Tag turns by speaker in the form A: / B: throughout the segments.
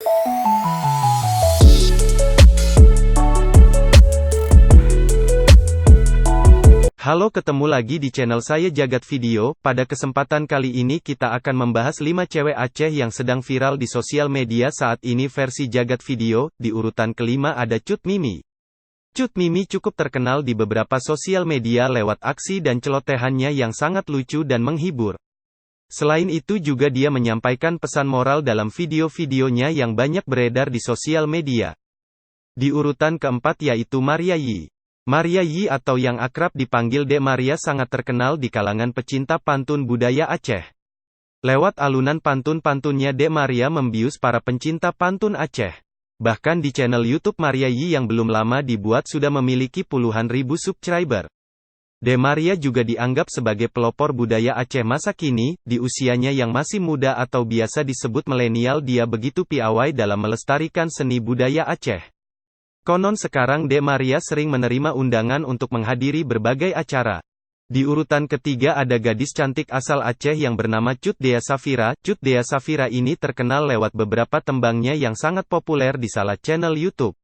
A: Halo, ketemu lagi di channel saya Jagat Video. Pada kesempatan kali ini kita akan membahas 5 cewek Aceh yang sedang viral di sosial media saat ini versi Jagat Video. Di urutan kelima ada Cut Mimi. Cut Mimi cukup terkenal di beberapa sosial media lewat aksi dan celotehannya yang sangat lucu dan menghibur. Selain itu juga dia menyampaikan pesan moral dalam video-videonya yang banyak beredar di sosial media. Di urutan keempat yaitu Maria Yi. Maria Yi atau yang akrab dipanggil Dek Maria sangat terkenal di kalangan pecinta pantun budaya Aceh. Lewat alunan pantun-pantunnya Dek Maria membius para pencinta pantun Aceh. Bahkan di channel YouTube Maria Yi yang belum lama dibuat sudah memiliki puluhan ribu subscriber. Dek Maria juga dianggap sebagai pelopor budaya Aceh masa kini, di usianya yang masih muda atau biasa disebut milenial dia begitu piawai dalam melestarikan seni budaya Aceh. Konon sekarang Dek Maria sering menerima undangan untuk menghadiri berbagai acara. Di urutan ketiga ada gadis cantik asal Aceh yang bernama Cut Dea Safira. Cut Dea Safira ini terkenal lewat beberapa tembangnya yang sangat populer di salah channel YouTube.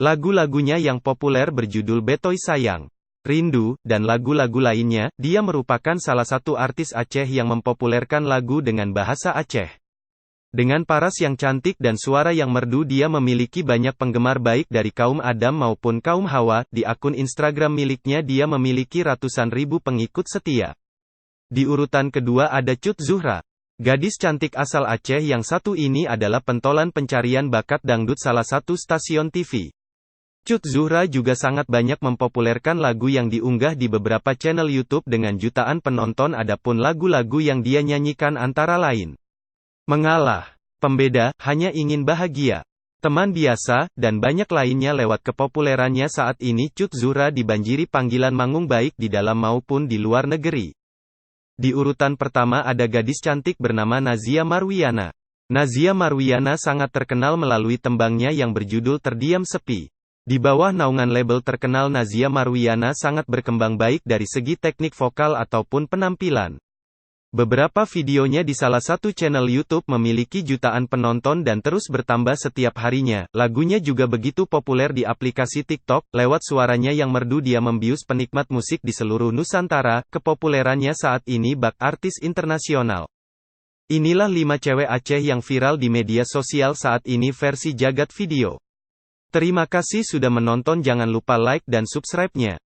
A: Lagu-lagunya yang populer berjudul Betoy Sayang, Rindu, dan lagu-lagu lainnya. Dia merupakan salah satu artis Aceh yang mempopulerkan lagu dengan bahasa Aceh. Dengan paras yang cantik dan suara yang merdu dia memiliki banyak penggemar baik dari kaum Adam maupun kaum Hawa. Di akun Instagram miliknya dia memiliki ratusan ribu pengikut setia. Di urutan kedua ada Cut Zuhra. Gadis cantik asal Aceh yang satu ini adalah pentolan pencarian bakat dangdut salah satu stasiun TV. Cut Zuhra juga sangat banyak mempopulerkan lagu yang diunggah di beberapa channel YouTube dengan jutaan penonton. Adapun lagu-lagu yang dia nyanyikan antara lain Mengalah, Pembeda, Hanya Ingin Bahagia, Teman Biasa, dan banyak lainnya. Lewat kepopulerannya saat ini Cut Zuhra dibanjiri panggilan manggung baik di dalam maupun di luar negeri. Di urutan pertama ada gadis cantik bernama Nazia Marwiana. Nazia Marwiana sangat terkenal melalui tembangnya yang berjudul Terdiam Sepi. Di bawah naungan label terkenal Nazia Marwiana sangat berkembang baik dari segi teknik vokal ataupun penampilan. Beberapa videonya di salah satu channel YouTube memiliki jutaan penonton dan terus bertambah setiap harinya. Lagunya juga begitu populer di aplikasi TikTok. Lewat suaranya yang merdu dia membius penikmat musik di seluruh Nusantara. Kepopulerannya saat ini bak artis internasional. Inilah 5 cewek Aceh yang viral di media sosial saat ini versi Jagat Video. Terima kasih sudah menonton, jangan lupa like dan subscribe-nya.